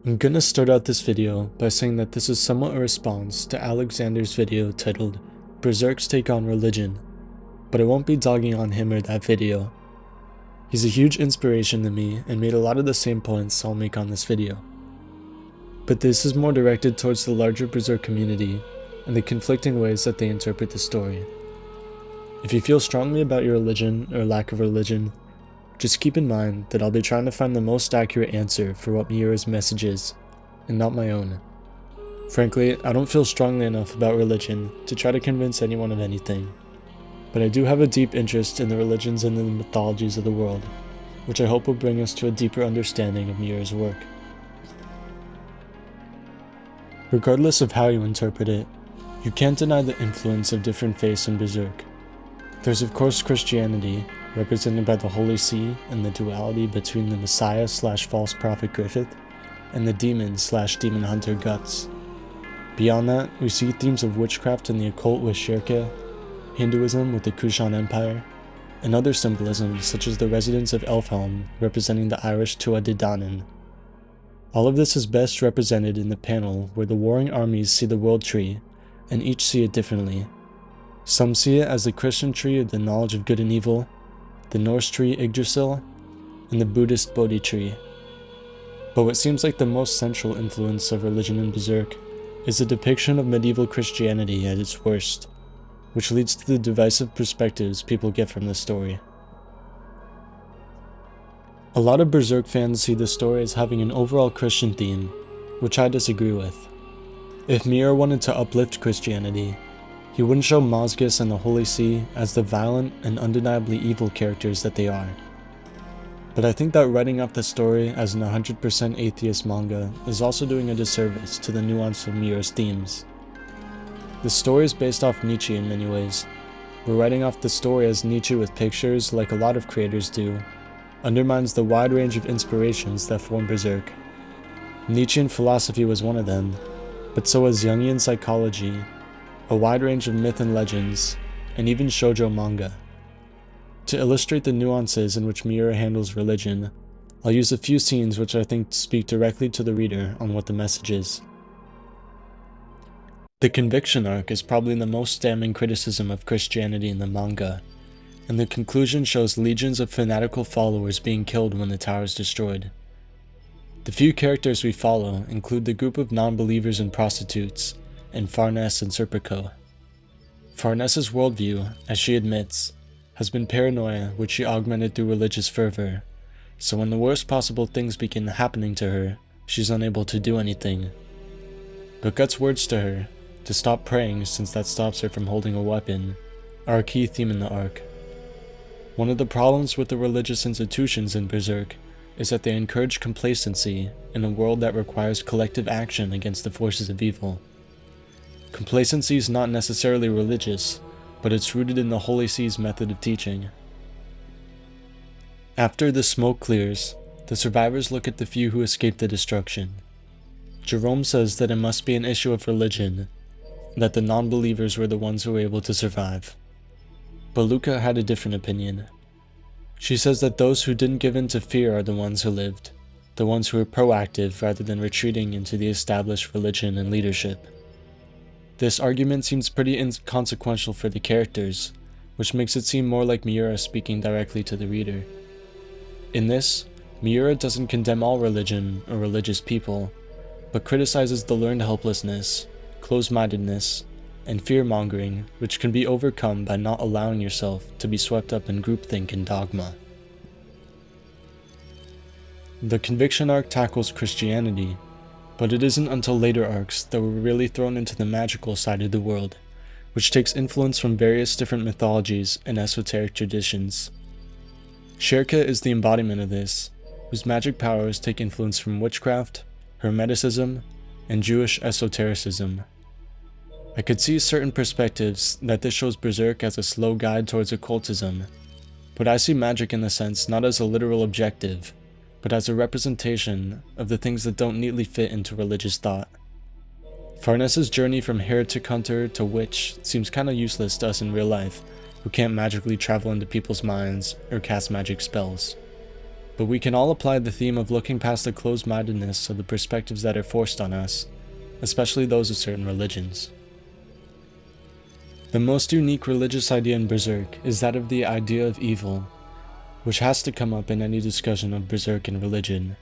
I'm gonna start out this video by saying that this is somewhat a response to Alexander's video titled Berserk's Take on Religion, but I won't be dogging on him or that video. He's a huge inspiration to me and made a lot of the same points I'll make on this video. But this is more directed towards the larger Berserk community and the conflicting ways that they interpret the story. If you feel strongly about your religion or lack of religion, just keep in mind that I'll be trying to find the most accurate answer for what Miura's message is, and not my own. Frankly, I don't feel strongly enough about religion to try to convince anyone of anything, but I do have a deep interest in the religions and the mythologies of the world, which I hope will bring us to a deeper understanding of Miura's work. Regardless of how you interpret it, you can't deny the influence of different faiths in Berserk. There's of course Christianity, represented by the Holy See and the duality between the Messiah/false prophet Griffith and the demon/demon hunter Guts. Beyond that, we see themes of witchcraft and the occult with Shirka, Hinduism with the Kushan Empire, and other symbolisms such as the residents of Elfhelm representing the Irish Tuatha De Danann. All of this is best represented in the panel where the warring armies see the world tree, and each see it differently. Some see it as the Christian tree of the knowledge of good and evil, the Norse tree Yggdrasil, and the Buddhist Bodhi tree. But what seems like the most central influence of religion in Berserk is the depiction of medieval Christianity at its worst, which leads to the divisive perspectives people get from the story. A lot of Berserk fans see the story as having an overall Christian theme, which I disagree with. If Miura wanted to uplift Christianity, he wouldn't show Mazgus and the Holy See as the violent and undeniably evil characters that they are. But I think that writing off the story as an 100% atheist manga is also doing a disservice to the nuance of Miura's themes. The story is based off Nietzsche in many ways, but writing off the story as Nietzsche with pictures, like a lot of creators do, undermines the wide range of inspirations that form Berserk. Nietzschean philosophy was one of them, but so was Jungian psychology, a wide range of myth and legends, and even shoujo manga. To illustrate the nuances in which Miura handles religion, I'll use a few scenes which I think speak directly to the reader on what the message is. The conviction arc is probably the most damning criticism of Christianity in the manga, and the conclusion shows legions of fanatical followers being killed when the tower is destroyed. The few characters we follow include the group of non-believers and prostitutes, and Farnese and Serpico. Farnese's worldview, as she admits, has been paranoia which she augmented through religious fervor, so when the worst possible things begin happening to her, she's unable to do anything. But Guts' words to her, to stop praying since that stops her from holding a weapon, are a key theme in the arc. One of the problems with the religious institutions in Berserk is that they encourage complacency in a world that requires collective action against the forces of evil. Complacency is not necessarily religious, but it's rooted in the Holy See's method of teaching. After the smoke clears, the survivors look at the few who escaped the destruction. Jerome says that it must be an issue of religion, that the non-believers were the ones who were able to survive. But Luca had a different opinion. She says that those who didn't give in to fear are the ones who lived, the ones who were proactive rather than retreating into the established religion and leadership. This argument seems pretty inconsequential for the characters, which makes it seem more like Miura speaking directly to the reader. In this, Miura doesn't condemn all religion or religious people, but criticizes the learned helplessness, closed-mindedness, and fear-mongering which can be overcome by not allowing yourself to be swept up in groupthink and dogma. The conviction arc tackles Christianity, but it isn't until later arcs that we're really thrown into the magical side of the world, which takes influence from various different mythologies and esoteric traditions. Shirka is the embodiment of this, whose magic powers take influence from witchcraft, hermeticism, and Jewish esotericism. I could see certain perspectives that this shows Berserk as a slow guide towards occultism, but I see magic in the sense not as a literal objective, but as a representation of the things that don't neatly fit into religious thought. Farnese's journey from heretic hunter to witch seems kinda useless to us in real life, who can't magically travel into people's minds or cast magic spells. but we can all apply the theme of looking past the closed-mindedness of the perspectives that are forced on us, especially those of certain religions. The most unique religious idea in Berserk is that of the idea of evil, which has to come up in any discussion of Berserk and religion.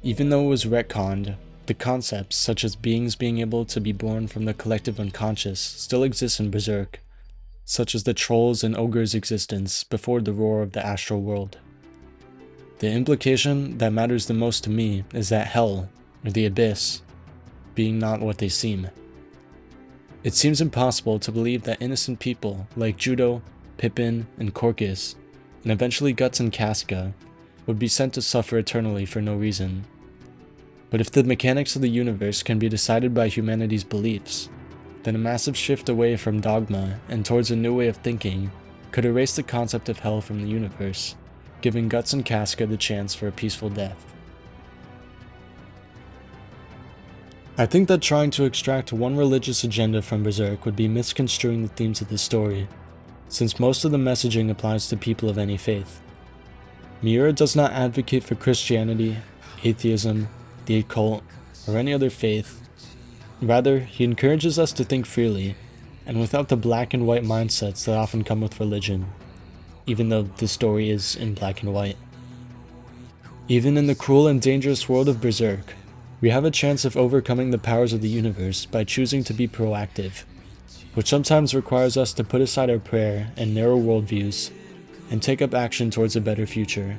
Even though it was retconned, the concepts, such as beings being able to be born from the collective unconscious, still exist in Berserk, such as the trolls and ogres' existence before the roar of the astral world. The implication that matters the most to me is that hell, or the abyss, being not what they seem. It seems impossible to believe that innocent people like Judo, Pippin, and Corcus, and eventually Guts and Casca, would be sent to suffer eternally for no reason. But if the mechanics of the universe can be decided by humanity's beliefs, then a massive shift away from dogma and towards a new way of thinking could erase the concept of hell from the universe, giving Guts and Casca the chance for a peaceful death. I think that trying to extract one religious agenda from Berserk would be misconstruing the themes of the story, since most of the messaging applies to people of any faith. Miura does not advocate for Christianity, atheism, the occult, or any other faith. Rather, he encourages us to think freely, and without the black and white mindsets that often come with religion, even though the story is in black and white. Even in the cruel and dangerous world of Berserk, we have a chance of overcoming the powers of the universe by choosing to be proactive, which sometimes requires us to put aside our prayer and narrow worldviews and take up action towards a better future.